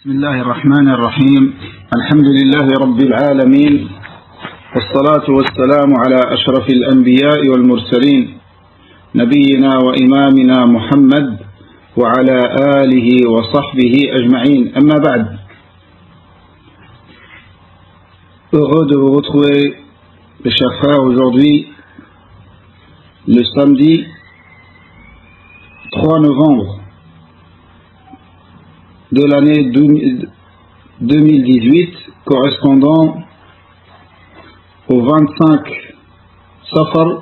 بسم الله الرحمن الرحيم. الحمد لله رب العالمين، والصلاة والسلام على أشرف الأنبياء والمرسلين، نبينا وإمامنا محمد وعلى آله وصحبه أجمعين. أما بعد. Heureux de vous retrouver, mes chers frères, aujourd'hui, le samedi 3 novembre de l'année 2018, correspondant au 25 Safar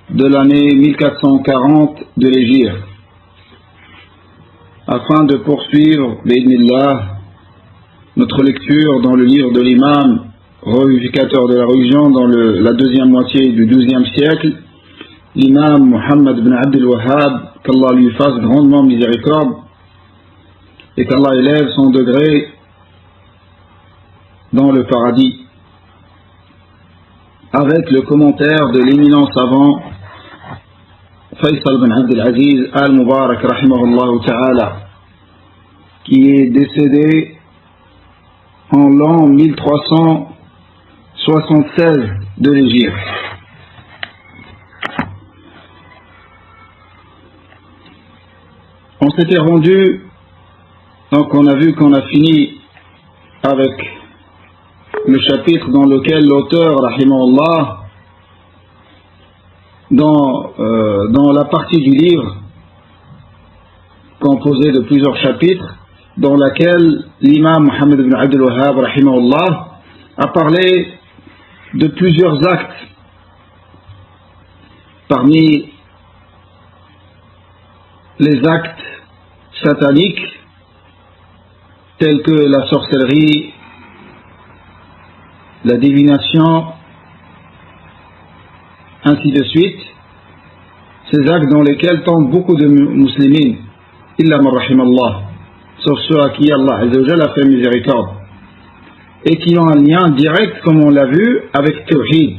de l'année 1440 de l'Hégire, afin de poursuivre, bi'idhnillah, notre lecture dans le livre de l'imam revivificateur de la religion dans la deuxième moitié du XIIe siècle, l'imam Muhammad ibn Abdul Wahhab, qu'Allah lui fasse grandement miséricorde et qu'Allah élève son degré dans le paradis, avec le commentaire de l'éminent savant Faisal ibn Abdul Aziz al-Mubarak rahimahullah ta'ala, qui est décédé en l'an 1376 de l'Hégire. On s'était rendu, donc on a vu qu'on a fini avec le chapitre dans lequel l'auteur, rahimahullah, dans la partie du livre composée de plusieurs chapitres, dans laquelle l'imam Muhammad ibn Abdul Wahhab, rahimahullah, a parlé de plusieurs actes parmi les actes sataniques tels que la sorcellerie, la divination, ainsi de suite, ces actes dans lesquels tombent beaucoup de musulmans, illa man rahimallah, sauf ceux à qui Allah Azza wa Jalla a fait miséricorde, et qui ont un lien direct, comme on l'a vu, avec Tawhid,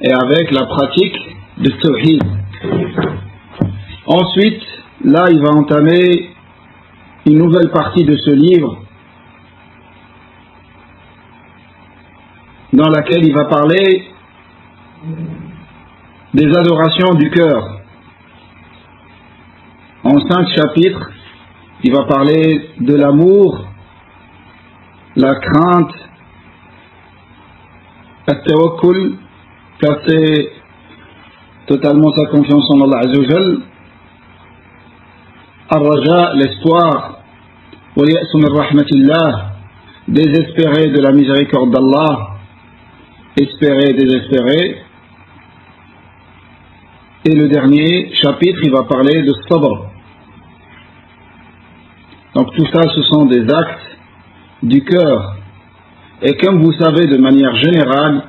et avec la pratique de Tawhid. Ensuite, là, il va entamer une nouvelle partie de ce livre, dans laquelle il va parler des adorations du cœur. En 5 chapitres, il va parler de l'amour, la crainte, at-tawakkul, placer totalement sa confiance en Allah Azza wa Jal, ar-raja, l'espoir, wal-ya'su min rahmatillah, désespérer de la miséricorde d'Allah, espérer, désespérer. Et le dernier chapitre, il va parler de sabr. Donc tout ça, ce sont des actes du cœur. Et comme vous savez, de manière générale,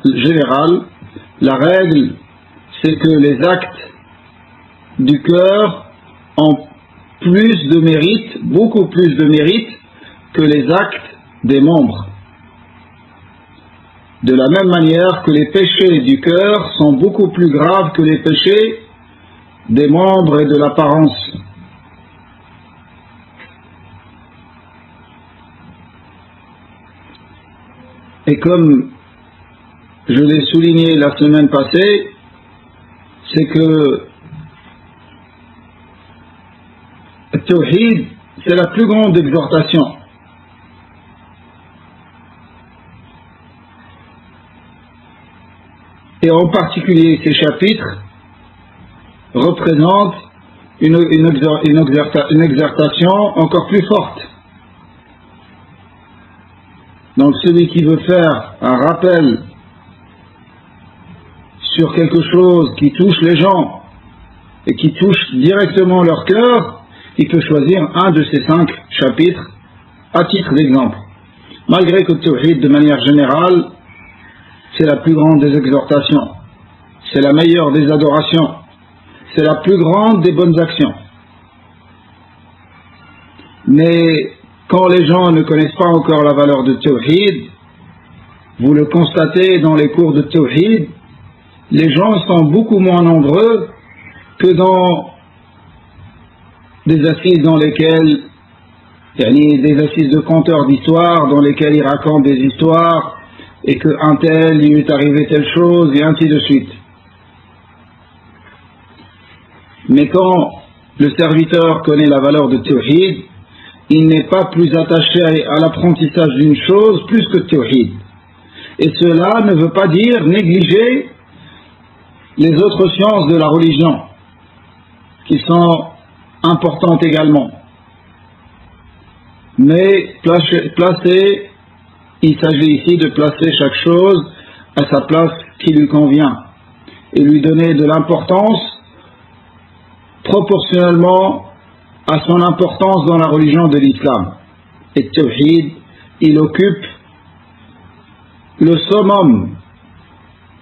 la règle, c'est que les actes du cœur ont plus de mérite, beaucoup plus de mérite que les actes des membres. De la même manière que les péchés du cœur sont beaucoup plus graves que les péchés des membres et de l'apparence. Et comme je l'ai souligné la semaine passée, c'est que le Tawhid, c'est la plus grande exhortation. Et en particulier, ces chapitres représentent une exhortation encore plus forte. Donc celui qui veut faire un rappel sur quelque chose qui touche les gens et qui touche directement leur cœur, il peut choisir un de ces 5 chapitres à titre d'exemple. Malgré que le Tawhid, de manière générale, c'est la plus grande des exhortations, c'est la meilleure des adorations, c'est la plus grande des bonnes actions. Mais quand les gens ne connaissent pas encore la valeur de Tawhid, vous le constatez dans les cours de Tawhid, les gens sont beaucoup moins nombreux que dans des assises dans lesquelles des assises de conteurs d'histoires dans lesquelles il raconte des histoires et qu'un tel, il lui est arrivé telle chose et ainsi de suite. Mais quand le serviteur connaît la valeur de Tawhid, il n'est pas plus attaché à l'apprentissage d'une chose plus que Tawhid. Et cela ne veut pas dire négliger les autres sciences de la religion, qui sont importantes également. Mais il s'agit ici de placer chaque chose à sa place qui lui convient et lui donner de l'importance proportionnellement à son importance dans la religion de l'islam. Et le Tawhid, il occupe le summum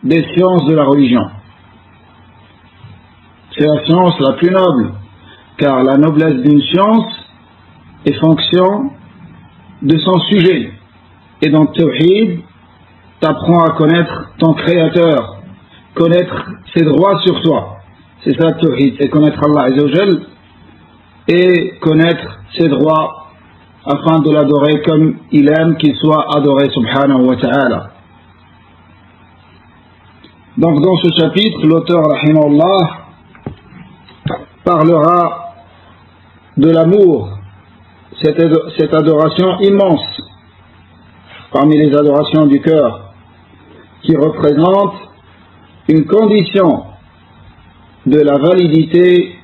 des sciences de la religion. C'est la science la plus noble, car la noblesse d'une science est fonction de son sujet. Et dans le Tawhid, t'apprends à connaître ton Créateur, connaître ses droits sur toi. C'est ça le Tawhid, c'est connaître Allah Azza wa Jal et connaître ses droits afin de l'adorer comme il aime qu'il soit adoré subhanahu wa ta'ala. Donc dans ce chapitre, l'auteur rahimahullah parlera de l'amour, cette adoration immense parmi les adorations du cœur, qui représente une condition de la validité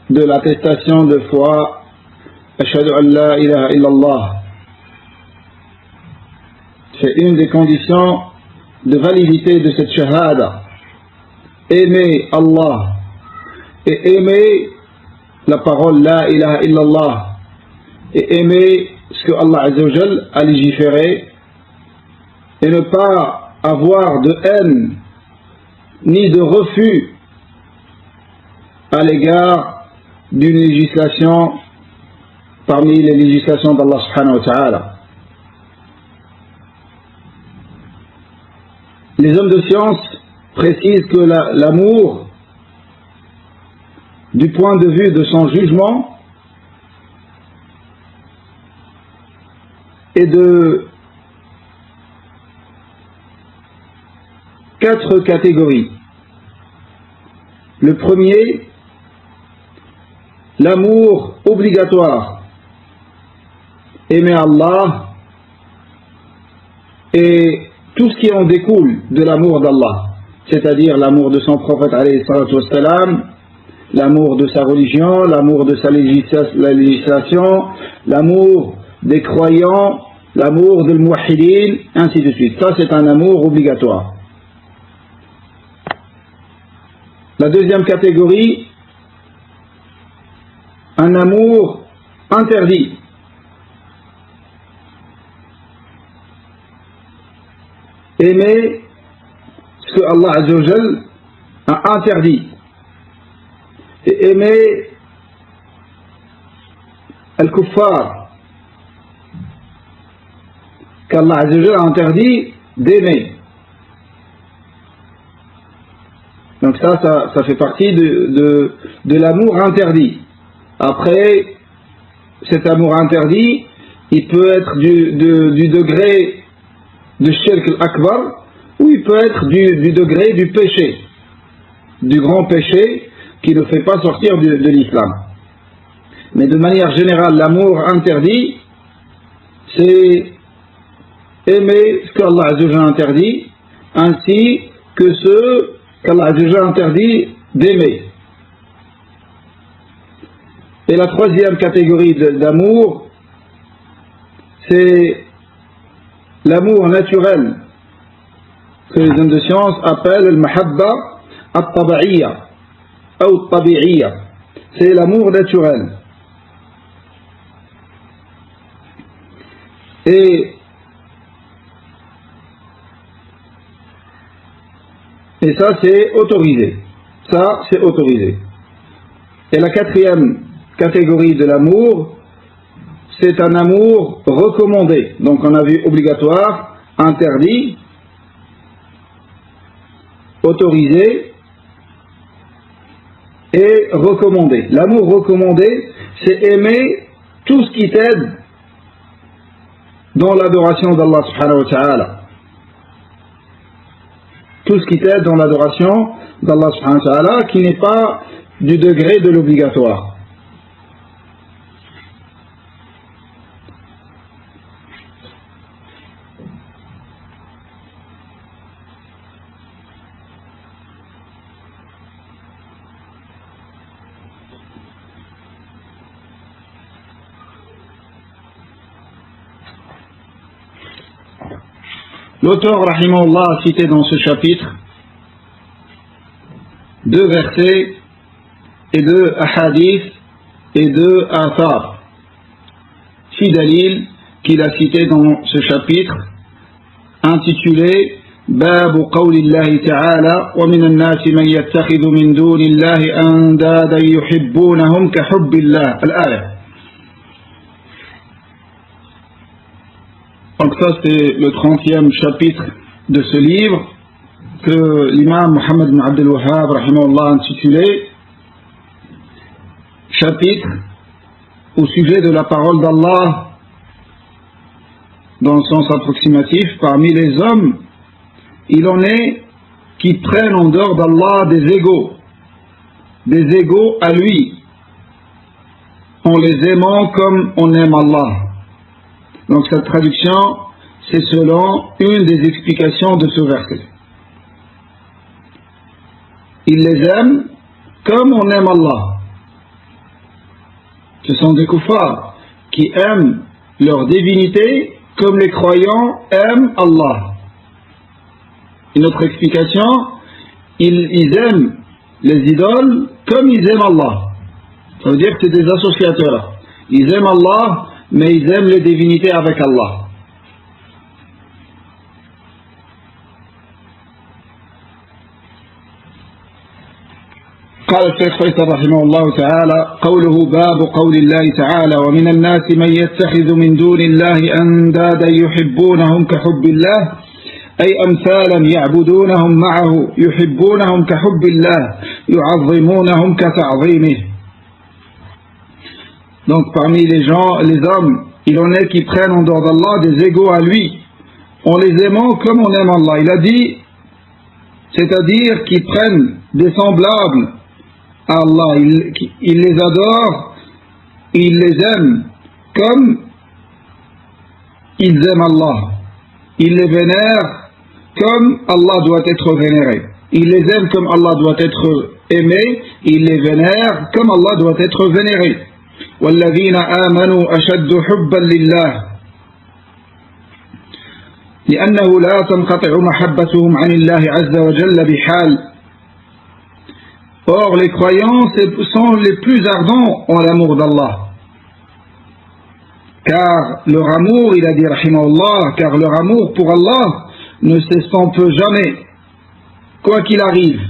de l'attestation de foi Ashhadu an la ilaha illallah. C'est une des conditions de validité de cette shahada. Aimer Allah et aimer la parole la ilaha illallah et aimer ce que Allah Azza wa Jal a légiféré et ne pas avoir de haine ni de refus à l'égard d'une législation parmi les législations d'Allah subhanahu wa ta'ala. Les hommes de science précisent que l'amour, du point de vue de son jugement, est de 4 catégories. Le premier, l'amour obligatoire, aimer Allah et tout ce qui en découle de l'amour d'Allah, c'est-à-dire l'amour de son prophète alayhi salatu wassalam, l'amour de sa religion, l'amour de sa législation, l'amour des croyants, l'amour del muwahhidin, ainsi de suite. Ça, c'est un amour obligatoire. La deuxième catégorie, un amour interdit. Aimer ce que Allah Azza wa Jal a interdit. Et aimer al-kuffar, qu'Allah Azza wa Jal a interdit d'aimer. Donc ça fait partie de l'amour interdit. Après, cet amour interdit, il peut être du degré de shirk al-akbar, ou il peut être du degré du péché, du grand péché qui ne fait pas sortir de l'islam. Mais de manière générale, l'amour interdit, c'est aimer ce qu'Allah Azza wa Jalla interdit, ainsi que ce qu'Allah Azza wa Jalla interdit d'aimer. Et la troisième catégorie d'amour, c'est l'amour naturel, que les hommes de science appellent le mahabba at-taba'iyya ou tabi'iyya. C'est l'amour naturel. Et ça, c'est autorisé. Ça, c'est autorisé. Et la quatrième catégorie de l'amour, c'est un amour recommandé. Donc on a vu obligatoire, interdit, autorisé et recommandé. L'amour recommandé, c'est aimer tout ce qui t'aide dans l'adoration d'Allah subhanahu wa ta'ala. Tout ce qui t'aide dans l'adoration d'Allah subhanahu wa ta'ala qui n'est pas du degré de l'obligatoire. L'auteur, rahimahullah, a cité dans ce chapitre 2 versets et 2 ahadith et 2 athar. 6 dalils qu'il a cités dans ce chapitre intitulé باب قول الله تعالى ومن الناس من يتخذ من دون الله أندادا يحبونهم كحب الله الآية. Donc ça c'est le 30e chapitre de ce livre que l'imam Mohammed ibn Abdel Wahhab rahimahullah a intitulé chapitre au sujet de la parole d'Allah dans le sens approximatif. Parmi les hommes, il en est qui prennent en dehors d'Allah des égaux à lui, en les aimant comme on aime Allah. Donc cette traduction, c'est selon une des explications de ce verset. Ils les aiment comme on aime Allah. Ce sont des kuffars qui aiment leur divinité comme les croyants aiment Allah. Une autre explication, ils aiment les idoles comme ils aiment Allah. Ça veut dire que c'est des associateurs. Ils aiment Allah, mais ils aiment les divinités avec Allah. قال الشيخ فيصل رحمه الله تعالى قوله باب قول الله تعالى ومن الناس من يتخذ من دون الله أندادا يحبونهم كحب الله أي أمثالا يعبدونهم معه يحبونهم كحب الله يعظمونهم كتعظيمه. Donc parmi les gens, les hommes, il en est qui prennent en dehors d'Allah des égaux à lui, en les aimant comme on aime Allah. Il a dit, c'est-à-dire qu'ils prennent des semblables à Allah, ils les adorent, ils les aiment comme ils aiment Allah. Ils les vénèrent comme Allah doit être vénéré. Ils les aiment comme Allah doit être aimé, ils les vénèrent comme Allah doit être vénéré. والذين آمنوا أشد حبا لله لأنه لا تنقطع محبتهم عن الله عز وجل بحال. Or les croyants sont les plus ardents en l'amour d'Allah, car leur amour, il a dit rahimahullah, car leur amour pour Allah ne s'estompe jamais, quoi qu'il arrive.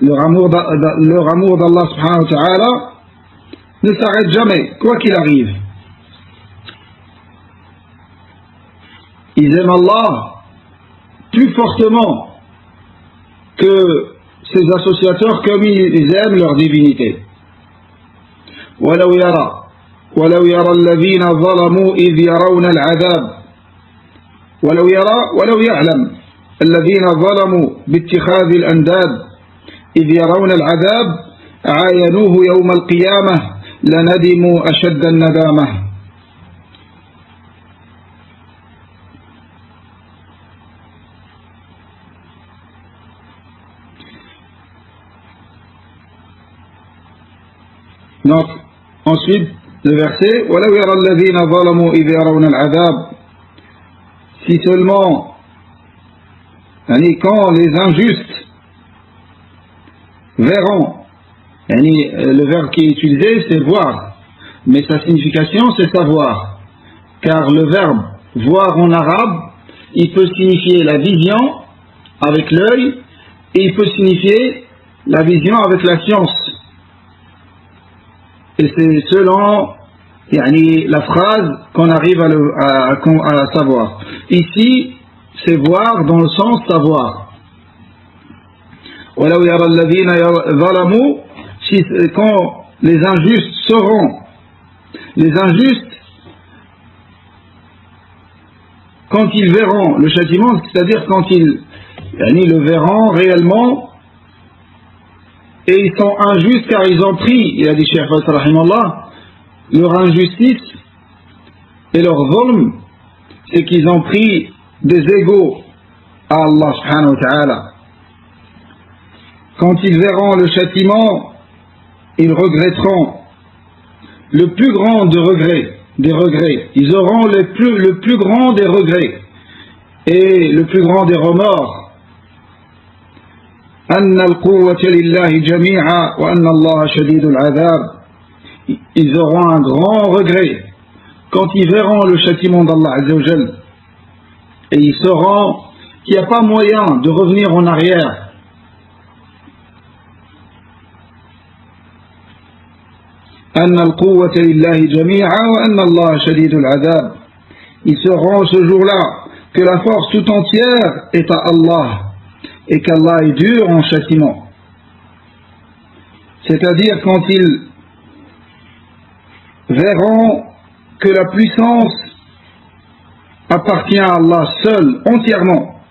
Leur amour d'Allah subhanahu wa ta'ala ne s'arrête jamais, quoi qu'il arrive. Ils aiment Allah plus fortement que ces associateurs comme ils aiment leur divinité. ولو يرى الذين ظلموا إذ يرون العذاب ولو يعلم الذين ظلموا باتخاذ الأنداد إذ يرون العذاب عاينوه يوم القيامة لندموا أشد الندامة. Donc, ensuite, le verset وَلَوْ يَرَى الَّذِينَ ظَلَمُوا إِذْ يَرَوْنَ الْعَذَابِ. Si seulement, quand les injustes verront, le verbe qui est utilisé c'est voir, mais sa signification c'est savoir, car le verbe voir en arabe, il peut signifier la vision avec l'œil et il peut signifier la vision avec la science. Et c'est selon la phrase qu'on arrive à savoir. Ici, c'est voir dans le sens savoir. وَلَوْ يَرَى الَّذِينَ ظَلَمُوا, quand les injustes sauront. Les injustes, quand ils verront le châtiment, c'est-à-dire quand ils le verront réellement, et ils sont injustes car ils ont pris, il a dit Cheikh Faisal rahimallah, leur injustice et leur zulm, c'est qu'ils ont pris des égaux à Allah subhanahu wa ta'ala. Quand ils verront le châtiment, ils regretteront le plus grand des regrets. Ils auront le plus grand des regrets et le plus grand des remords. أن القوة لله جميعا وأن الله شديد العذاب. Ils auront un grand regret quand ils verront le châtiment d'Allah Azza wa Jal, et ils sauront qu'il n'y a pas moyen de revenir en arrière. أن القوة لله جميعا وأن الله شديد العذاب. Ils sauront ce jour-là que la force tout entière est à Allah et qu'Allah est dur en châtiment. C'est-à-dire quand ils verront que la puissance appartient à Allah seul, entièrement,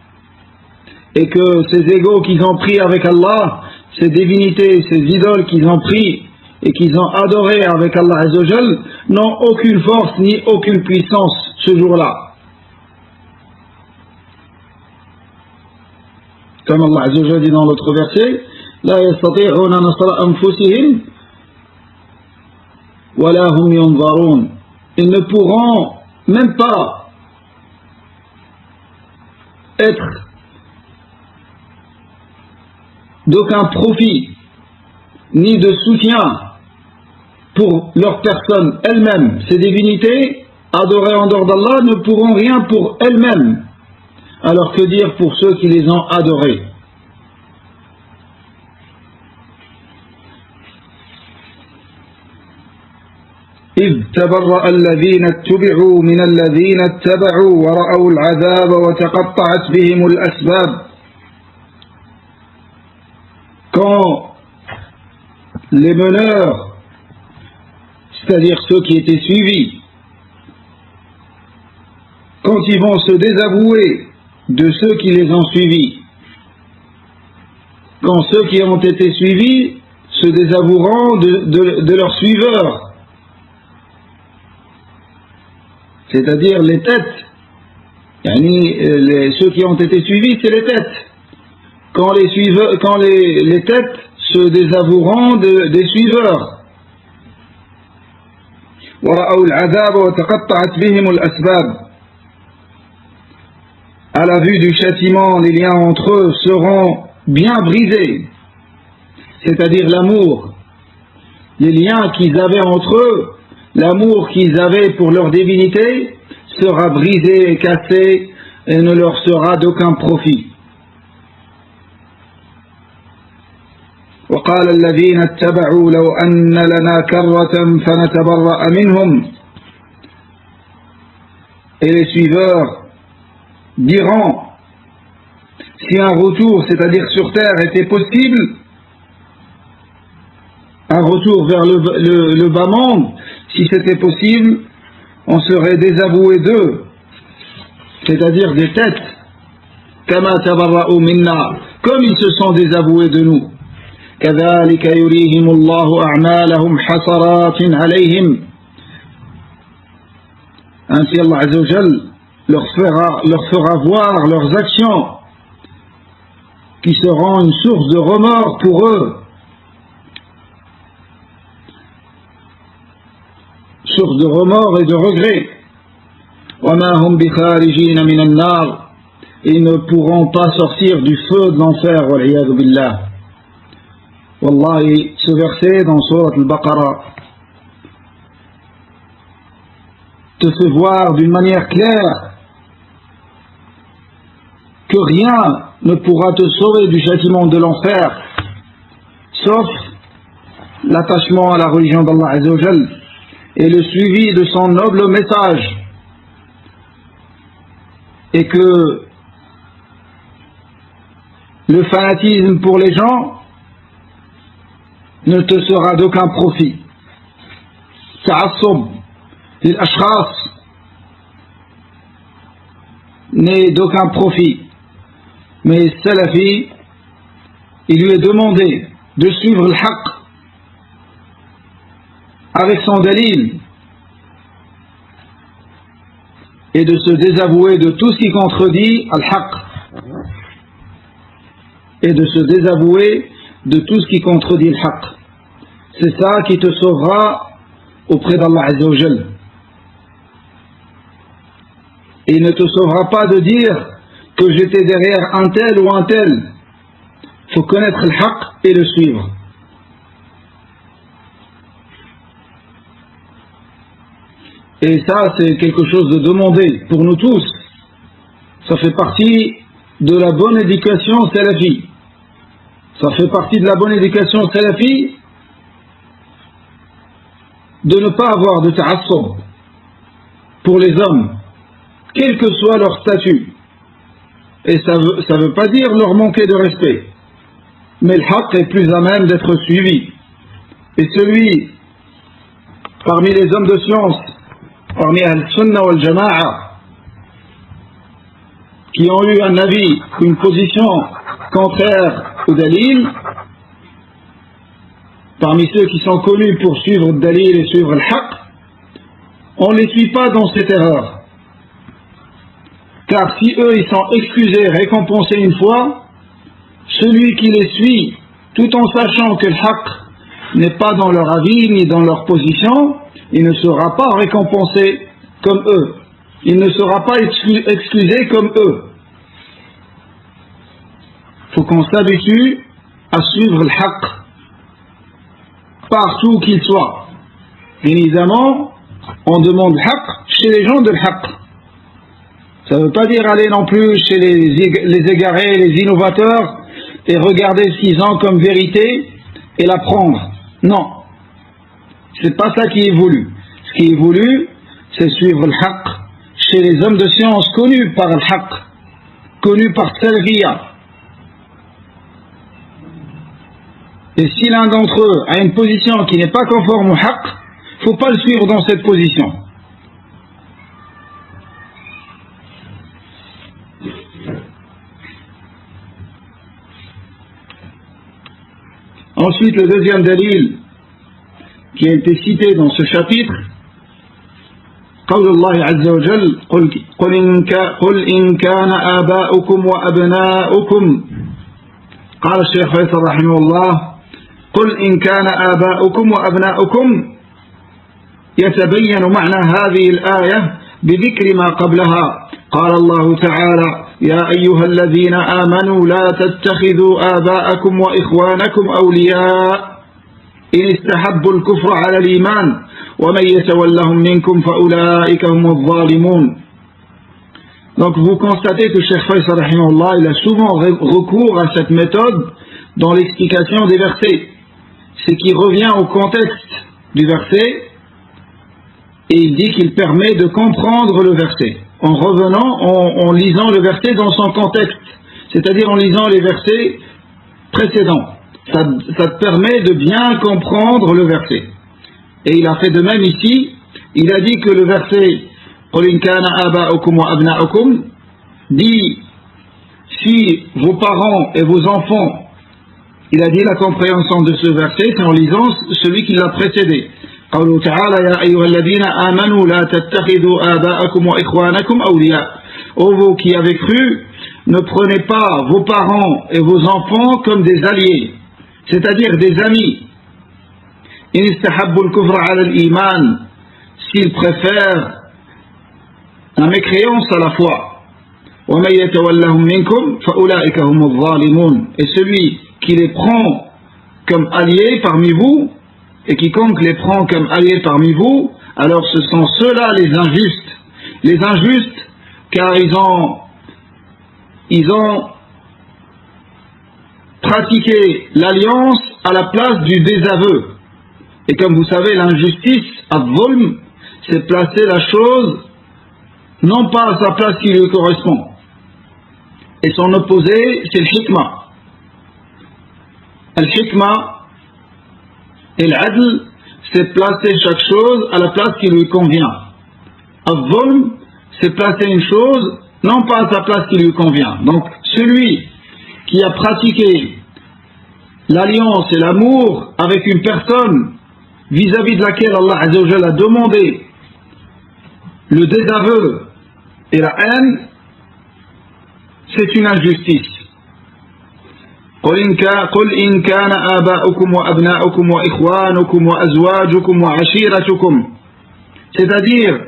et que ces égaux qu'ils ont pris avec Allah, ces divinités, ces idoles qu'ils ont pris et qu'ils ont adoré avec Allah Azza wa Jal, n'ont aucune force ni aucune puissance ce jour-là. Comme Allah Azza wa Jal dit dans l'autre verset, لا يستطيعون نصر أنفسهم ولا هم ينظرون. Ils ne pourront même pas être d'aucun profit ni de soutien pour leur personne elle-même. Ces divinités adorées en dehors d'Allah ne pourront rien pour elles-mêmes. Alors que dire pour ceux qui les ont adorés? إذ تبرأ الذين اتبعوا من الذين اتبعوا ورأوا العذاب وتقطعت بهم الأسباب. Quand les meneurs, c'est-à-dire ceux qui étaient suivis, quand ils vont se désavouer de ceux qui les ont suivis, quand ceux qui ont été suivis se désavoueront de leurs suiveurs, c'est-à-dire les têtes, ceux qui ont été suivis, c'est les têtes. Quand les têtes se désavoueront des suiveurs. وَرَأَوْا الْعَذَابَ وَتَقَطَّعَتْ بِهِمُ الْأَسْبَابِ. À la vue du châtiment, les liens entre eux seront bien brisés, c'est-à-dire l'amour. Les liens qu'ils avaient entre eux, l'amour qu'ils avaient pour leur divinité, sera brisé et cassé et ne leur sera d'aucun profit. وقال الذين اتبعوا لو أن لنا كرة فنتبرأ منهم. Et les suiveurs diront, si un retour, c'est-à-dire sur terre, était possible, un retour vers le bas monde, si c'était possible, on serait désavoué d'eux, c'est-à-dire des têtes, كما تبرأوا منا, comme ils se sont désavoués de nous. كذلك يريهم الله أعمالهم حسرات عليهم. Ainsi Allah Azza wa Jal leur fera voir leurs actions qui seront une source de remords pour eux, source de remords et de regrets. وما هم بخارجين من النار. Ils ne pourront pas sortir du feu de l'enfer, والعياذ بالله. Wallahi, ce verset dans Surat al-Baqarah te fait voir d'une manière claire que rien ne pourra te sauver du châtiment de l'enfer sauf l'attachement à la religion d'Allah Azza wa Jal et le suivi de son noble message, et que le fanatisme pour les gens ne te sera d'aucun profit. Ta'assub lil ashkhas n'est d'aucun profit. Mais Salafi, il lui est demandé de suivre le haqq avec son dalil et de se désavouer de tout ce qui contredit al-haqq et de se désavouer de tout ce qui contredit le haqq. C'est ça qui te sauvera auprès d'Allah Azza wa Jal. Et il ne te sauvera pas de dire que j'étais derrière un tel ou un tel. Il faut connaître le haqq et le suivre. Et ça, c'est quelque chose de demandé pour nous tous. Ça fait partie de la bonne éducation salafi. Ça fait partie de la bonne éducation salafi de ne pas avoir de ta'assub pour les hommes, quel que soit leur statut. Et ça veut pas dire leur manquer de respect. Mais le haqq est plus à même d'être suivi. Et celui parmi les hommes de science, parmi Al-Sunnah wal-Jama'a, qui ont eu un avis, une position contraire au dalil, parmi ceux qui sont connus pour suivre le dalil et suivre le haqq, on ne les suit pas dans cette erreur. Car si eux ils sont excusés, récompensés une fois, celui qui les suit, tout en sachant que le haqq n'est pas dans leur avis ni dans leur position, il ne sera pas récompensé comme eux. Il ne sera pas excusé comme eux. Il faut qu'on s'habitue à suivre le haqq partout qu'il soit. Bien évidemment, on demande le haqq chez les gens de le haqq. Ça ne veut pas dire aller non plus chez les égarés, les innovateurs et regarder ce qu'ils ont comme vérité et la prendre. Non. C'est pas ça qui est voulu. Ce qui est voulu, c'est suivre le haqq chez les hommes de science connus par le haqq, connus par Salafiyya. Et si l'un d'entre eux a une position qui n'est pas conforme au haqq, il ne faut pas le suivre dans cette position. Ensuite, le deuxième dalil qui a été cité dans ce chapitre, قول الله عز وجل قل إن كان آباؤكم وأبناؤكم قال الشيخ فيصل رحمه الله قل إن كان آباؤكم وأبناؤكم يتبين معنى هذه الآية بذكر ما قبلها قال الله تعالى يا أيها الذين آمنوا لا تتخذوا آباءكم وإخوانكم أولياء إن استحبوا الكفر على الإيمان ومن يتولهم منكم فأولئك هم الظالمون. Donc vous constatez que Cheikh Faisal rahimahullah, il a souvent recours à cette méthode dans l'explication des versets. C'est qu'il revient au contexte du verset et il dit qu'il permet de comprendre le verset en revenant, en lisant le verset dans son contexte, c'est-à-dire en lisant les versets précédents. Ça te permet de bien comprendre le verset. Et il a fait de même ici. Il a dit que le verset قُلْ إِنْ كَانَ آبَاؤُكُمْ وَأَبْنَاؤُكُمْ dit si vos parents et vos enfants, il a dit la compréhension de ce verset, c'est en lisant celui qui l'a précédé. قوله تعالى يا أيها الذين آمنوا لا تتخذوا آباءكم وإخوانكم أولياء. Ô vous qui avez cru, ne prenez pas vos parents et vos enfants comme des alliés, c'est-à-dire des amis. إن استحبوا الكفر على الإيمان, s'ils préfèrent la mécréance à la foi. ومن يتولهم منكم فأولئك هم الظالمون. Et celui qui les prend comme alliés parmi vous, et quiconque les prend comme alliés parmi vous, alors ce sont ceux-là les injustes. Les injustes, car ils ont pratiqué l'alliance à la place du désaveu. Et comme vous savez, l'injustice, al-zulm, c'est placer la chose non pas à sa place qui lui correspond. Et son opposé, c'est le hikmah. Le hikmah, Et l'adl, c'est placer chaque chose à la place qui lui convient. Al-zulm, c'est placer une chose non pas à sa place qui lui convient. Donc celui qui a pratiqué l'alliance et l'amour avec une personne vis-à-vis de laquelle Allah Azza wa Jalla a demandé le désaveu et la haine, c'est une injustice. قل إن كان آباؤكم وأبناؤكم وإخوانكم وأزواجكم وعشيرتكم, c'est-à-dire,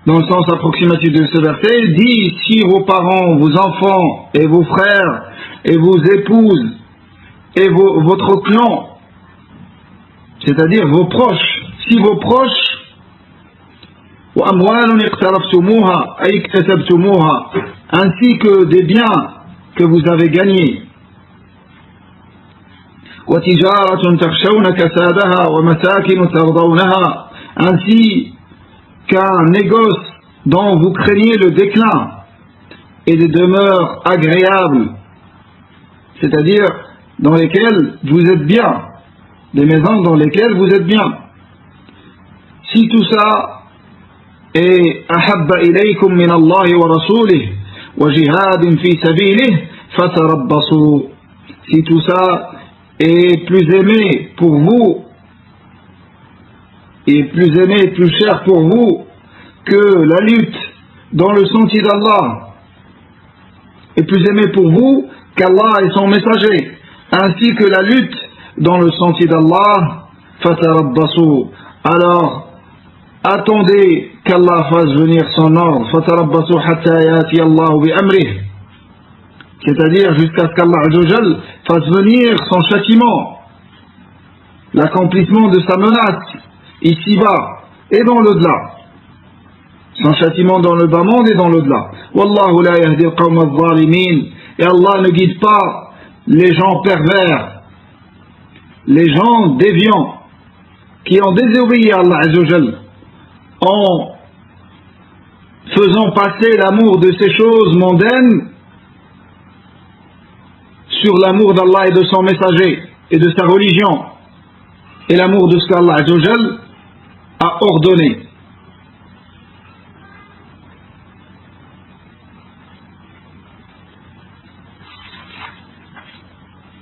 dans le sens approximatif de ce verset, il dit si vos parents, vos enfants et vos frères et vos épouses et votre clan, c'est-à-dire vos proches, si vos proches, وأموال اقترفتموها أي اكتسبتموها, ainsi que des biens que vous avez gagnés, وتجارة تخشون كسادها ومساكن ترضونها, ainsi qu'un négoce dont vous craignez le déclin et des demeures agréables, c'est-à-dire dans lesquelles vous êtes bien, des maisons dans lesquelles vous êtes bien. Si tout ça est ahabba ilaykum min Allah wa rasulih wa jihadin fi sabilih fatarabbasu, si tout ça est plus aimé pour vous et plus aimé et plus cher pour vous que la lutte dans le sentier d'Allah, est plus aimé pour vous qu'Allah et son messager, ainsi que la lutte dans le sentier d'Allah, fatarabbasu, alors attendez qu'Allah fasse venir son ordre, fatarabbasu hatta yati Allah bi amrih, c'est-à-dire jusqu'à ce qu'Allah Azza wa Jal fasse venir son châtiment, l'accomplissement de sa menace ici-bas et dans l'au-delà, son châtiment dans le bas monde et dans l'au-delà. Wallahu la yahdi al-qawm al-zalimin, et Allah ne guide pas les gens pervers, les gens déviants qui ont désobéi à Allah Azza wa Jal en faisant passer l'amour de ces choses mondaines sur l'amour d'Allah et de son messager et de sa religion et l'amour de ce qu'Allah Azza wa Jal a ordonné.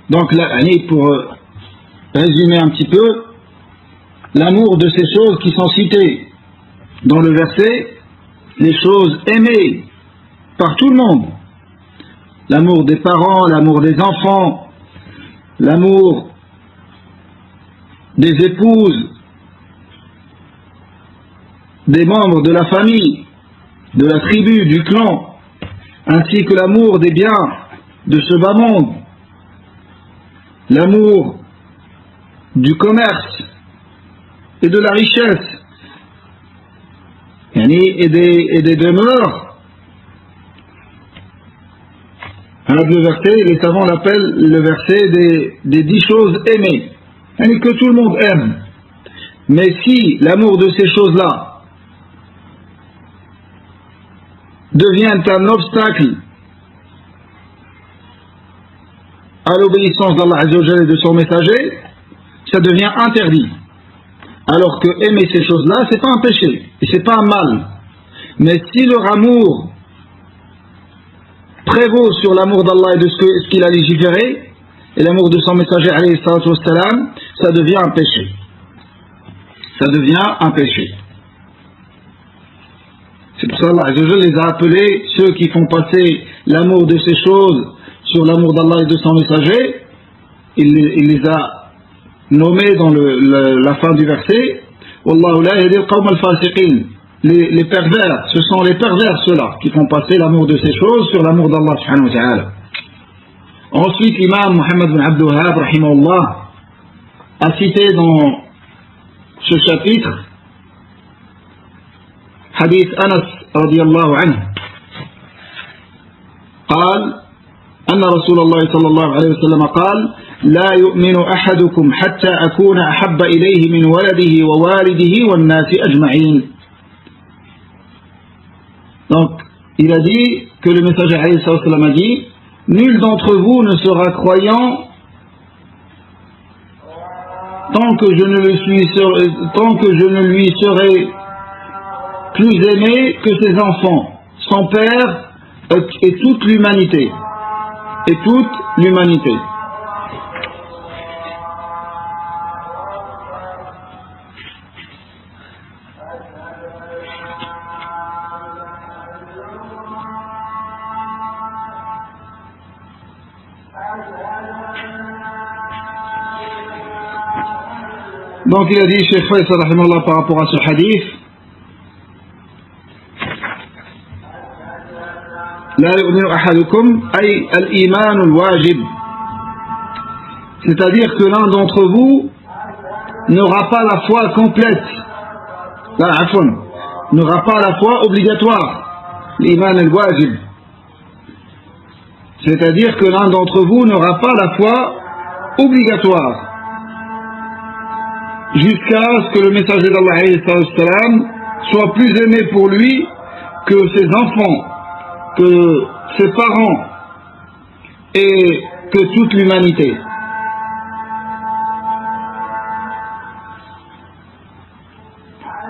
Donc là, pour résumer un petit peu, l'amour de ces choses qui sont citées dans le verset, les choses aimées par tout le monde, l'amour des parents, l'amour des enfants, l'amour des épouses, des membres de la famille, de la tribu, du clan, ainsi que l'amour des biens de ce bas monde, l'amour du commerce et de la richesse, et des demeures. Alors le verset, les savants l'appellent le verset des 10 choses aimées, que tout le monde aime. Mais si l'amour de ces choses-là devient un obstacle à l'obéissance d'Allah Azza wa Jalla et de son messager, ça devient interdit. Alors que aimer ces choses-là, c'est pas un péché, et c'est pas un mal. Mais si leur amour prévaut sur l'amour d'Allah et de ce qu'il a légiféré, et l'amour de son messager, alayhi salatu wassalam, ça devient un péché. Ça devient un péché. C'est pour ça qu'Allah Azza wa Jalla les a appelés, ceux qui font passer l'amour de ces choses sur l'amour d'Allah et de son messager, il les a nommés dans la fin du verset. Wallahu la yahdi al-qawm al-fasiqin, les pervers, ce sont les pervers ceux-là qui font passer l'amour de ces choses sur l'amour d'Allah subhanahu wa ta'ala. Ensuite, l'imam Muhammad bin Abdul Wahhab rahimahullah a cité dans ce chapitre hadith Anas radiyallahu anhu قال أن رسول الله صلى الله عليه وسلم قال لا يؤمن أحدكم حتى أكون أحب إليه من ولده ووالده والناس أجمعين. Donc, il a dit que le messager alayhi sallam a dit, nul d'entre vous ne sera croyant tant que je ne lui serai plus aimé que ses enfants, son père et toute l'humanité. Et toute l'humanité. Donc il a dit, Cheikh Faisal rahimahullah, par rapport à ce hadith, لا يؤمن أحدكم أي الإيمان الواجب, c'est-à-dire que l'un d'entre vous n'aura pas la foi complète, n'aura pas la foi obligatoire, l'iman al-wajib, c'est-à-dire que l'un d'entre vous n'aura pas la foi obligatoire jusqu'à ce que le messager d'Allah soit plus aimé pour lui que ses enfants, que ses parents et que toute l'humanité.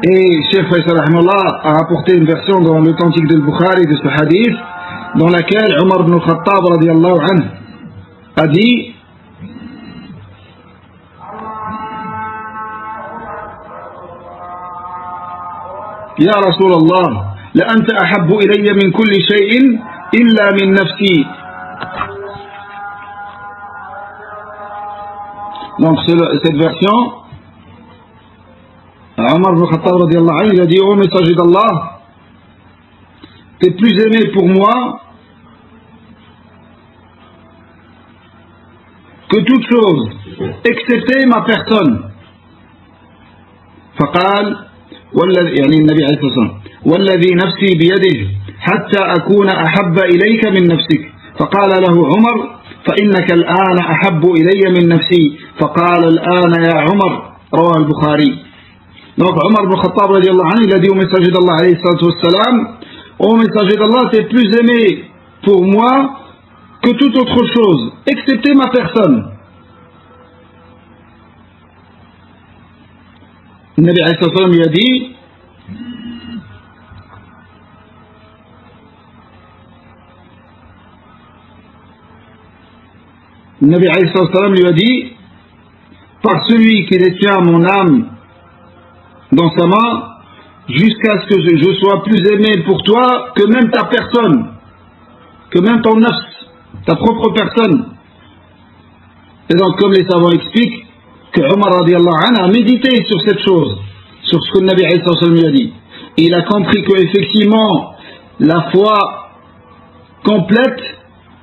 Et Cheikh Faisal rahimahullah a rapporté une version dans l'authentique de Bukhari de ce hadith, dans laquelle Omar ibn Khattab radiyallahu anhu a dit: Ya Rasulallah, la anta ahabbu ilayya min kulli shay'in illa min nafsi. Donc cette version, Omar ibn Khattab radiyallahu anhu, il a dit: ô messager d'Allah, t'es plus aimé pour moi que toute chose, excepté ma personne. فقال يعني النبي عليه الصلاة والسلام: والذي نفسي بيده حتى أكون أحب إليك من نفسك. فقال له عمر: فإنك الآن أحب إلي من نفسي. فقال: الآن يا عمر. رواه البخاري. Donc Omar ibn Khattab radiyallahu anhu, il a dit au messager d'Allah alayhi salatu wassalam: ô messager d'Allah, t'es plus aimé pour moi que toute autre chose, excepté ma personne. Le Nabi alayhi salatu wassalam lui a dit: le Nabi alayhi salatu wassalam lui a dit: par celui qui détient mon âme dans sa main, jusqu'à ce que je sois plus aimé pour toi que même ta personne, que même ton nafs, ta propre personne. Et donc, comme les savants expliquent, que Omar radiyallahu anhu a médité sur cette chose, sur ce que le Nabi alayhi sallam lui a dit. Et il a compris qu'effectivement, la foi complète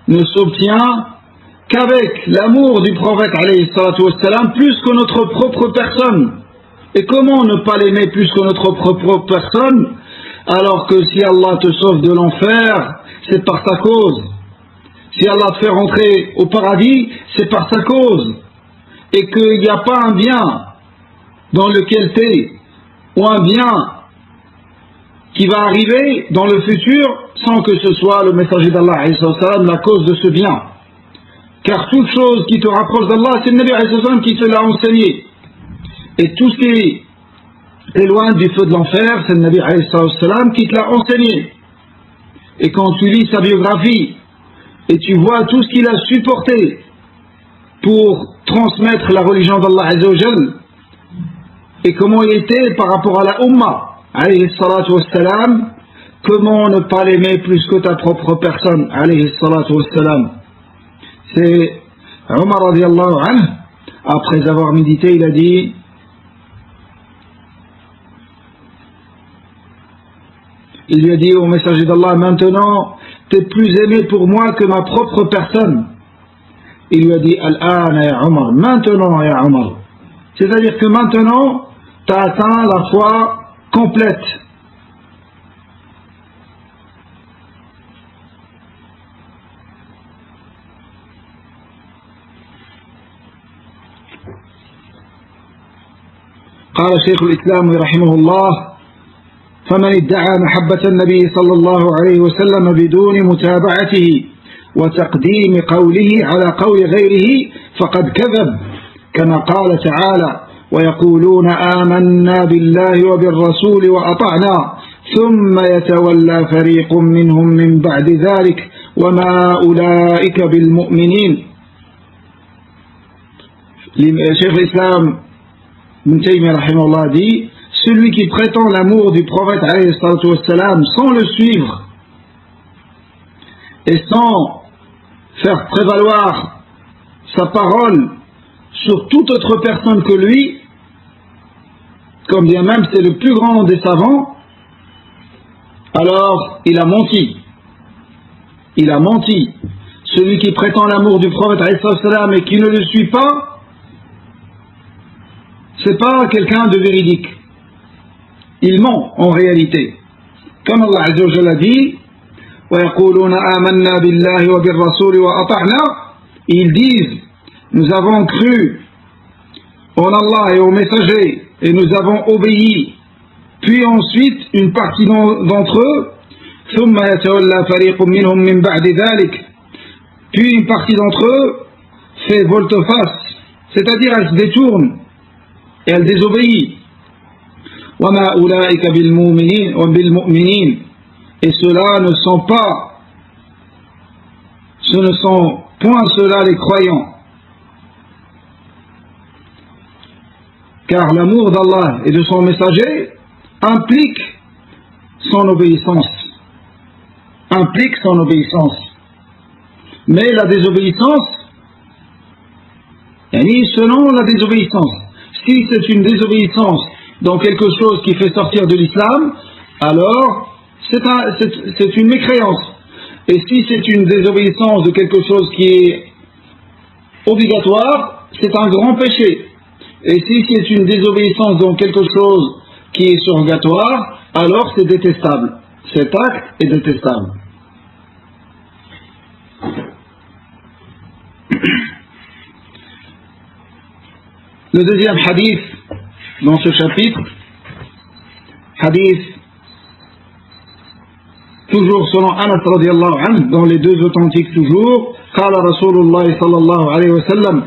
ne s'obtient qu'avec l'amour du prophète alayhi sallam, plus que notre propre personne. Et comment ne pas l'aimer plus que notre propre personne, alors que si Allah te sauve de l'enfer, c'est par sa cause. Si Allah te fait rentrer au paradis, c'est par sa cause. Et qu'il n'y a pas un bien dans lequel tu es, ou un bien qui va arriver dans le futur, sans que ce soit le messager d'Allah la cause de ce bien. Car toute chose qui te rapproche d'Allah, c'est le Nabi qui te l'a enseigné. Et tout ce qui est loin du feu de l'enfer, c'est le Nabi qui te l'a enseigné. Et quand tu lis sa biographie, et tu vois tout ce qu'il a supporté pour transmettre la religion d'Allah Azzawajal, et comment il était par rapport à la Ummah, alayhi salatu wassalam, comment ne pas l'aimer plus que ta propre personne, alayhi salatu wassalam. C'est Omar radiallahu anhu, après avoir médité, il a dit: il lui a dit au messager d'Allah: maintenant, t'es plus aimé pour moi que ma propre personne. Il lui a dit: Al-ana ya Omar, maintenant ya Omar. C'est-à-dire que maintenant, tu as atteint la foi complète. قال شيخ الإسلام رحمه الله: فمن ادعى محبة النبي صلى الله عليه وسلم بدون متابعته وتقديم قوله على قول غيره فقد كذب كما قال تعالى ويقولون آمنا بالله وبالرسول وأطعنا ثم يتولى فريق منهم من بعد ذلك وما أولئك بالمؤمنين. Cheikh l'Islam Ibn Taymiyyah rahimahullah dit, celui qui prétend l'amour du prophète alayhi salatu wassalam sans le suivre et sans faire prévaloir sa parole sur toute autre personne que lui, comme bien même c'est le plus grand des savants, alors il a menti. Il a menti. Celui qui prétend l'amour du prophète alayhi salatu wassalam et qui ne le suit pas, c'est pas quelqu'un de véridique. Il ment en réalité. Comme Allah Azza wa Jalla dit, وَيَقُولُونَ آمَنَّا بِاللَّهِ وَبِالرَّسُولِ وَأَطَعْنَا, ils disent, nous avons cru en Allah et au messager et nous avons obéi. Puis ensuite, une partie d'entre eux, ثُمَّ يَتَوَلَّى فَرِيقٌ مِّنْهُمْ مِّن بَعْدِ ذَلِكَ, puis une partie d'entre eux fait volte-face, c'est-à-dire elle se détourne et elle désobéit. وَمَا أُولَٰئِكَ بِالْمُؤْمِنِينَ, et ceux-là ne sont pas, ce ne sont point ceux-là les croyants. Car l'amour d'Allah et de son messager implique son obéissance. Implique son obéissance. Mais la désobéissance, selon la désobéissance. Si c'est une désobéissance dans quelque chose qui fait sortir de l'islam, alors c'est une mécréance. Et si c'est une désobéissance de quelque chose qui est obligatoire, c'est un grand péché. Et si c'est une désobéissance dans quelque chose qui est surrogatoire, alors c'est détestable. Cet acte est détestable. Le deuxième hadith dans ce chapitre, hadith toujours selon Anas radiallahu anhu, dans les deux authentiques toujours, قال رسول الله صلى الله عليه وسلم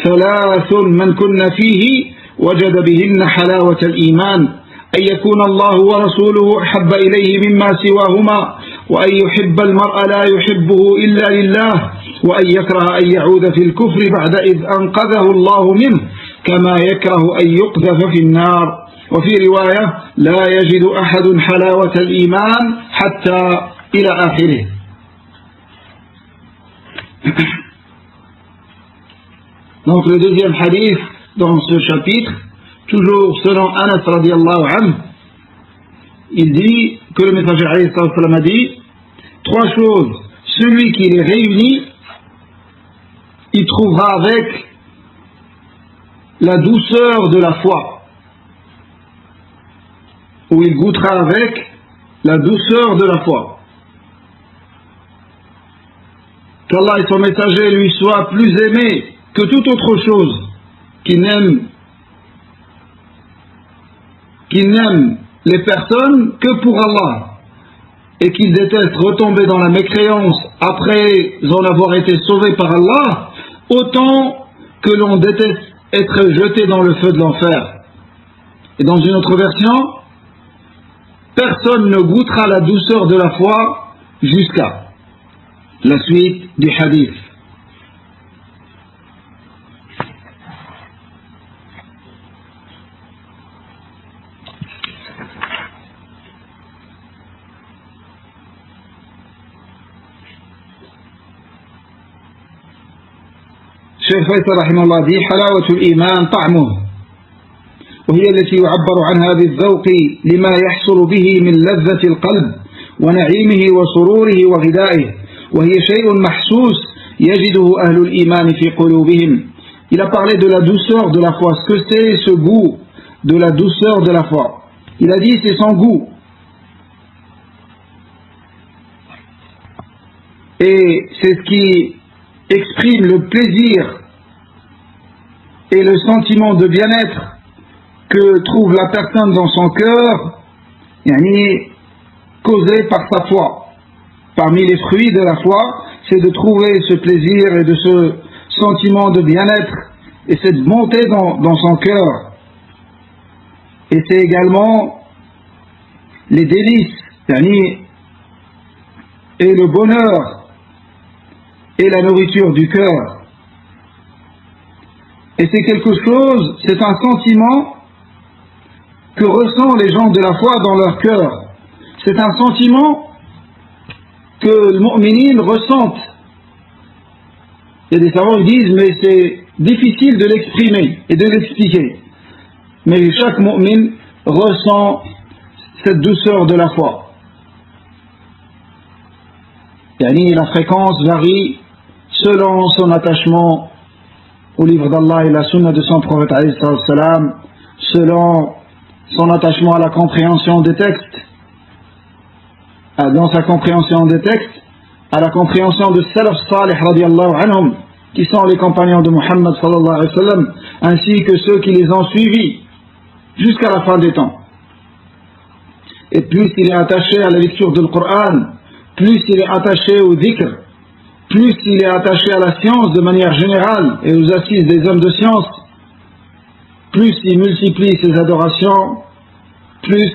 ثلاث من كن فيه وجد بهن حلاوة الإيمان أن يكون الله ورسوله أحب إليه مما سواهما وأن يحب المرء لا يحبه إلا لله وأن يكره أن يعود في الكفر بعد إذ أنقذه الله منه كما يكره أن يقذف في النار. وفي رواية لا يجد أحد حلاوة الإيمان حتى إلى آخره. Donc le deuxième hadith dans ce chapitre, toujours selon Anas radiallahu anhu, il dit que le messager alayhi sallam a dit trois choses. Celui qui les réunit, il trouvera avec la douceur de la foi, ou il goûtera avec la douceur de la foi. Qu'Allah et son messager lui soient plus aimés que toute autre chose, qu'il n'aime les personnes que pour Allah, et qu'il déteste retomber dans la mécréance après en avoir été sauvé par Allah, autant que l'on déteste être jeté dans le feu de l'enfer. Et dans une autre version, personne ne goûtera la douceur de la foi jusqu'à la suite du hadith. الشيخ فيصل رحمه الله دي حلاوة الإيمان طعمه وهي التي يعبر عنها بالذوق لما يحصل به من لذة القلب ونعيمه وسروره وغذائه وهي شيء محسوس يجده أهل الإيمان في قلوبهم. Il a parlé de la douceur de la foi, ce que c'est ce goût de la douceur de la foi. Il a dit c'est son goût. Et c'est ce qui exprime le plaisir et le sentiment de bien-être que trouve la personne dans son cœur, causé par sa foi. Parmi les fruits de la foi, c'est de trouver ce plaisir et de ce sentiment de bien-être et cette bonté dans son cœur. Et c'est également les délices, et le bonheur et la nourriture du cœur. Et c'est quelque chose, c'est un sentiment que ressentent les gens de la foi dans leur cœur. C'est un sentiment que les mu'minines ressentent. Il y a des savants qui disent, mais c'est difficile de l'exprimer et de l'expliquer. Mais chaque mu'min ressent cette douceur de la foi. La fréquence varie selon son attachement au livre d'Allah et la sunna de son prophète alayhi salam, selon son attachement à la compréhension des textes, dans sa compréhension des textes, à la compréhension de Salaf Salih radiallahu anhum, qui sont les compagnons de Muhammad sallallahu alayhi wa sallam, ainsi que ceux qui les ont suivis jusqu'à la fin des temps. Et plus il est attaché à la lecture du Coran, plus il est attaché au dhikr, plus il est attaché à la science de manière générale et aux assises des hommes de science, plus il multiplie ses adorations, plus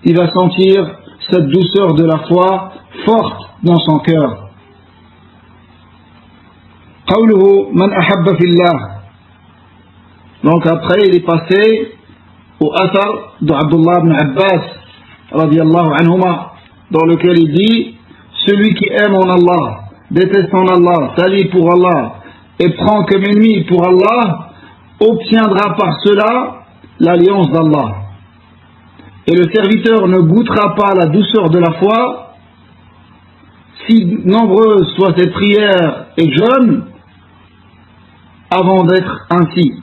il va sentir cette douceur de la foi forte dans son cœur. قوله من أحب في الله. Donc après il est passé au athar de Abdullah ibn Abbas radiyallahu anhuma, dans lequel il dit: celui qui aime en Allah, déteste en Allah, s'allie pour Allah et prend comme ennemi pour Allah, obtiendra par cela l'alliance d'Allah. Et le serviteur ne goûtera pas la douceur de la foi, si nombreuses soient ses prières et jeûnes, avant d'être ainsi.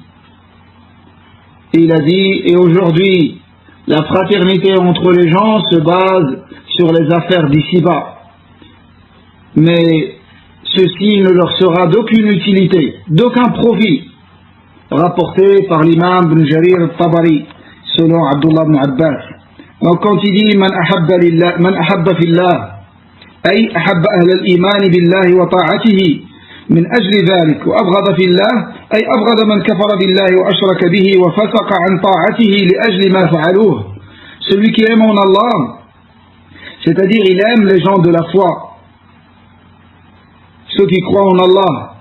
Et il a dit: et aujourd'hui, la fraternité entre les gens se base sur les affaires d'ici-bas. Mais ceci ne leur sera d'aucune utilité, d'aucun profit. Rapporté par l'imam Ibn Jarir al-Tabari, selon Abdullah ibn Abbas. Donc quand il dit man ahabba fillah, ay ahabba ahl al-iman billahi wa ta'atihi, من أجل ذلك وأبغض في الله أي أبغض من كفر بالله وأشرك به وفسق عن طاعته لأجل ما فعلوه. Celui qui aime en Allah, c'est-à-dire il aime les gens de la foi, ceux qui croient en Allah,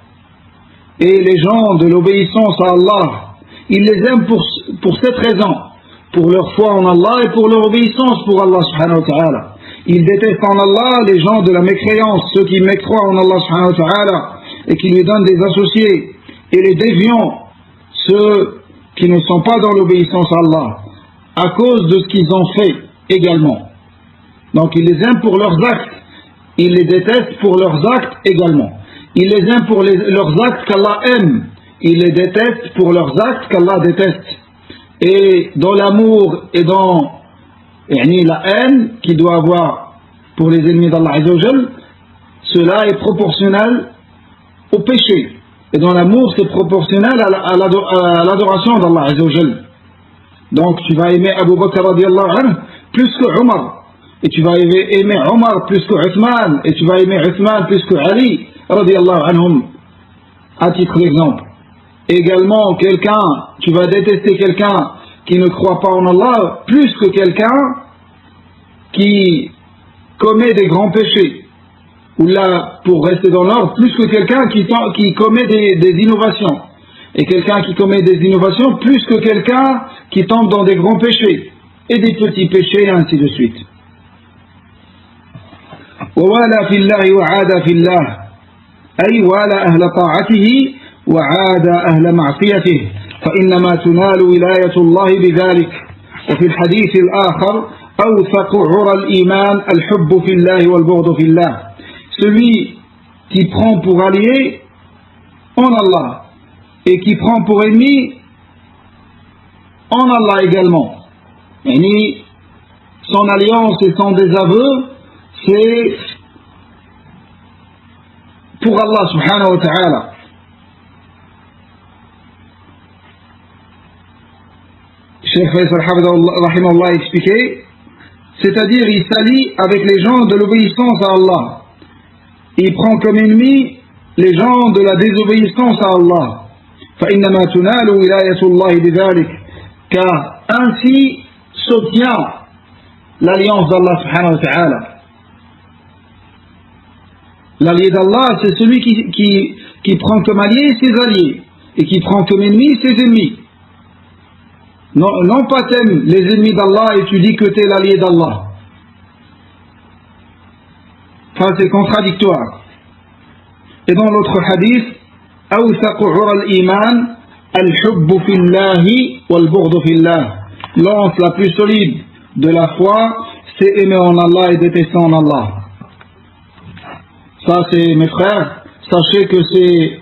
et les gens de l'obéissance à Allah, il les aime pour cette raison, pour leur foi en Allah et pour leur obéissance pour Allah subhanahu wa ta'ala. Il déteste en Allah les gens de la mécréance, ceux qui mécroient en Allah subhanahu wa ta'ala et qui lui donnent des associés, et les déviants, ceux qui ne sont pas dans l'obéissance à Allah, à cause de ce qu'ils ont fait également. Donc il les aime pour leurs actes, il les déteste pour leurs actes également. Il les aime pour leurs actes qu'Allah aime, il les déteste pour leurs actes qu'Allah déteste. Et dans l'amour et dans la haine qu'il doit avoir pour les ennemis d'Allah Azza wa Jal, cela est proportionnel au péché. Et dans l'amour, c'est proportionnel à l'adoration d'Allah Azza wa Jal. Donc tu vas aimer Abu Bakr radiallahu anhu plus que Omar, et tu vas aimer Omar plus que Uthman, et tu vas aimer Uthman plus que Ali radiallahu anhum, à titre d'exemple. Également, tu vas détester quelqu'un qui ne croit pas en Allah plus que quelqu'un qui commet des grands péchés. Ou là, pour rester dans l'ordre, plus que quelqu'un qui commet des innovations. Et quelqu'un qui commet des innovations, plus que quelqu'un qui tombe dans des grands péchés. Et des petits péchés, et ainsi de suite. وَوَالَى فِي اللَّهِ وَعَادَى فِي اللَّهِ أي والى أهل طاعته وعادى أهل معصيته فإنما تنال ولاية الله بذلك. وفي الحديث الآخر أوثق عرى الإيمان الحب في الله والبغض في الله. Celui qui prend pour allié en Allah et qui prend pour ennemi en Allah également. Et son alliance et son désaveu, c'est pour Allah subhanahu wa ta'ala. Cheikh Faisal rahimahullah expliqué, c'est-à-dire il s'allie avec les gens de l'obéissance à Allah. Il prend comme ennemi les gens de la désobéissance à Allah. فإنما تنال ولاية الله بذلك, car ainsi s'obtient l'alliance d'Allah subhanahu wa ta'ala. L'allié d'Allah, c'est celui qui prend comme allié ses alliés et qui prend comme ennemi ses ennemis. Non pas t'aimes les ennemis d'Allah et tu dis que tu es l'allié d'Allah. Ça c'est contradictoire. Et dans l'autre hadith, أوثق عرى الإيمان الحب في الله والبغض في الله. L'anse la plus solide de la foi, c'est aimer en Allah et détester en Allah. Ça c'est, mes frères, sachez que c'est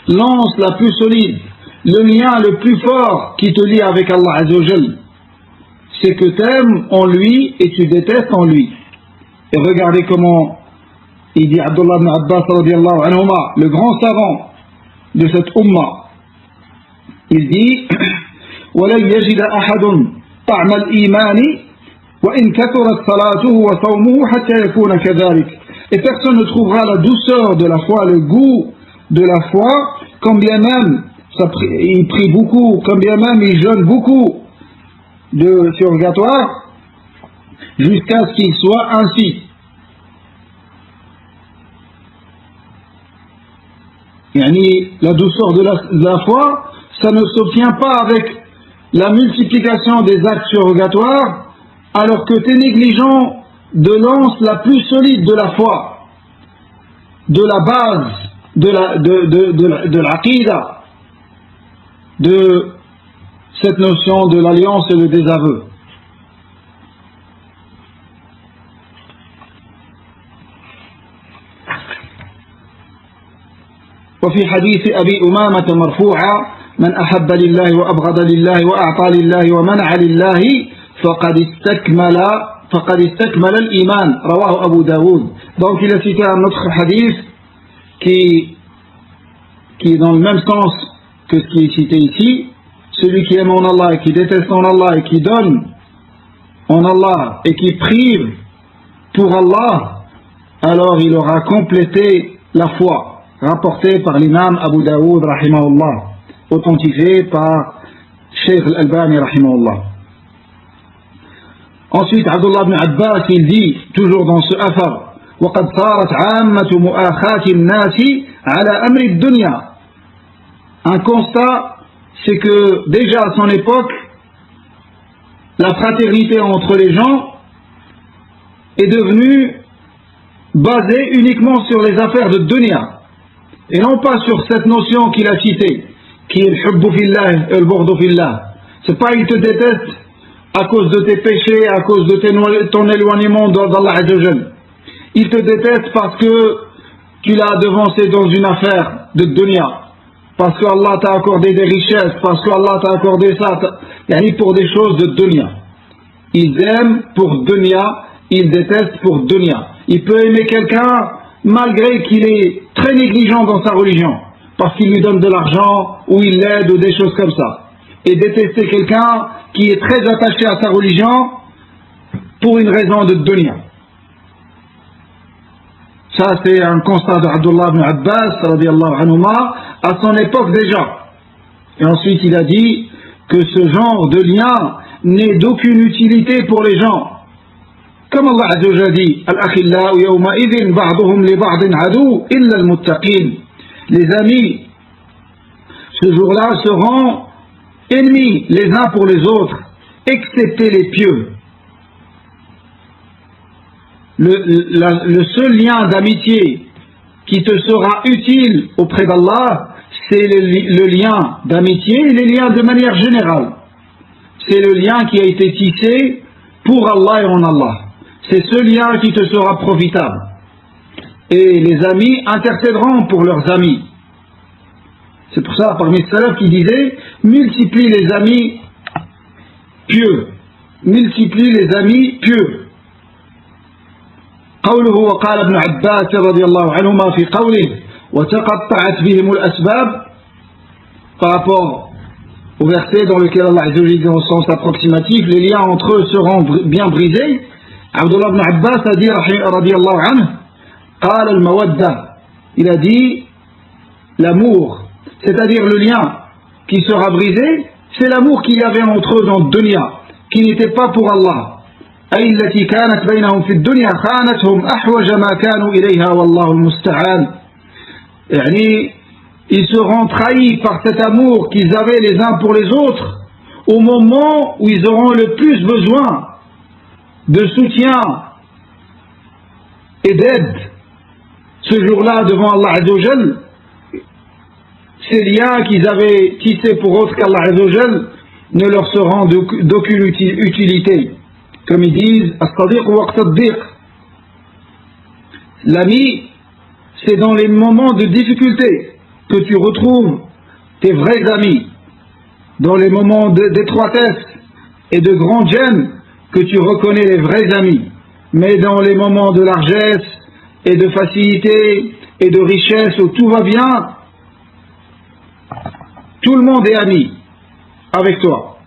l'anse la plus solide, le lien le plus fort qui te lie avec Allah Azza wa Jal. C'est que tu aimes en lui et tu détestes en lui. Et regardez comment il dit Abdullah ibn Abbas radiyallahu anhuma, le grand savant de cette umma. Il dit وَلَنْ يَجِدَ أَحَدٌ طَعْمَ الْإِيمَانِ وَإِنْ كَثُرَتْ صَلَاتُهُ وَصَوْمُهُ حَتَّى يَكُونَ كَذَلِكَ. Et personne ne trouvera la douceur de la foi, le goût de la foi, quand bien même il prie beaucoup, quand bien même il jeûne beaucoup de surrogatoire, jusqu'à ce qu'il soit ainsi. La douceur de la foi, ça ne s'obtient pas avec la multiplication des actes surrogatoires, alors que tu es négligent de l'anse la plus solide de la foi, de la base de l'aqidah, de cette notion de l'alliance et le désaveu. وفي حديث أبي أمامة مرفوعا من أحب لله وأبغض لله وأعطى لله ومنع لله فقد استكمل الإيمان رواه أبو داود. Donc il a cité un autre hadith qui est dans le même sens que ce qui est cité ici. Celui qui aime en Allah et qui déteste en Allah et qui donne en Allah et qui prive pour Allah, alors il aura complété la foi. Rapporté par l'imam Abu Daoud rahimahullah, authentifié par Cheikh Al-Albani rahimahullah. Ensuite, Abdullah ibn Abbas, il dit, toujours dans ce affaire, وَقَدْ صَارَتْ عَامَّةُ مُؤَاخَاةِ النَّاسِ عَلَى أَمْرِ الدُّنْيَا. Un constat, c'est que déjà à son époque, la fraternité entre les gens est devenue basée uniquement sur les affaires de dunya. Et non pas sur cette notion qu'il a citée, qui est le hubbu fillah et le bughdu fillah. C'est pas il te déteste à cause de tes péchés, à cause de ton éloignement d'Allah Azza wa Jal. Il te déteste parce que tu l'as devancé dans une affaire de dunya, parce que Allah t'a accordé des richesses, parce que Allah t'a accordé ça, pour des choses de dunya. Ils aiment pour dunya, ils détestent pour dunya. Il peut aimer quelqu'un malgré qu'il est très négligent dans sa religion, parce qu'il lui donne de l'argent, ou il l'aide, ou des choses comme ça. Et détester quelqu'un qui est très attaché à sa religion pour une raison de dunya. Ça, c'est un constat d'Abdullah ibn Abbas, radiyallahu anhuma, à son époque déjà. Et ensuite, il a dit que ce genre de lien n'est d'aucune utilité pour les gens. Comme Allah Azza wa Jalla dit, Al-akhillau yawma idhin ba'duhum li ba'din adu illa al-muttaqin. Les amis, ce jour-là, seront ennemis les uns pour les autres, excepté les pieux. Le seul lien d'amitié qui te sera utile auprès d'Allah, c'est le lien d'amitié et les liens de manière générale. C'est le lien qui a été tissé pour Allah et en Allah. C'est ce lien qui te sera profitable. Et les amis intercéderont pour leurs amis. C'est pour ça, parmi les salafs qui disaient, multiplie les amis pieux. Multiplie les amis pieux. قوله وقال ابن عباس رضي الله عنهما في قوله وتقطعت بهم الأسباب, par rapport au verset dans lequel Allah Azza wa Jalla dit dans le sens approximatif, les liens entre eux seront bien brisés. Abdullah ibn Abbas a dit رضي الله عنه قال المودة, il a dit l'amour, c'est-à-dire le lien qui sera brisé, c'est l'amour qu'il y avait entre eux dans le dunya, qui n'était pas pour Allah. أي التي كانت بينهم في الدنيا خانتهم أحوج ما كانوا إليها والله المستعان. يعني ils seront trahis par cet amour qu'ils avaient les uns pour les autres au moment où ils auront le plus besoin de soutien et d'aide. Ce jour-là, devant Allah Azzawajal, ces liens qu'ils avaient tissés pour autre qu'Allah Azzawajal ne leur seront d'aucune utilité. Comme ils disent, As-Sadiq waqt ad-diq. L'ami, c'est dans les moments de difficulté que tu retrouves tes vrais amis. Dans les moments d'étroitesse et de grande gêne que tu reconnais les vrais amis. Mais dans les moments de largesse et de facilité et de richesse où tout va bien, tout le monde est ami avec toi.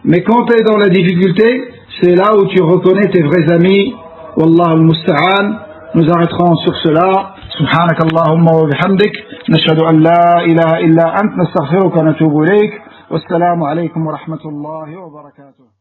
Mais quand tu es dans la difficulté, c'est là où tu reconnais tes vrais amis. Wallahu al-musta'an. Nous arrêterons sur cela. سبحانك اللهم وبحمدك نشهد أن لا إله إلا أنت نستغفرك ونتوب إليك والسلام عليكم ورحمة الله وبركاته.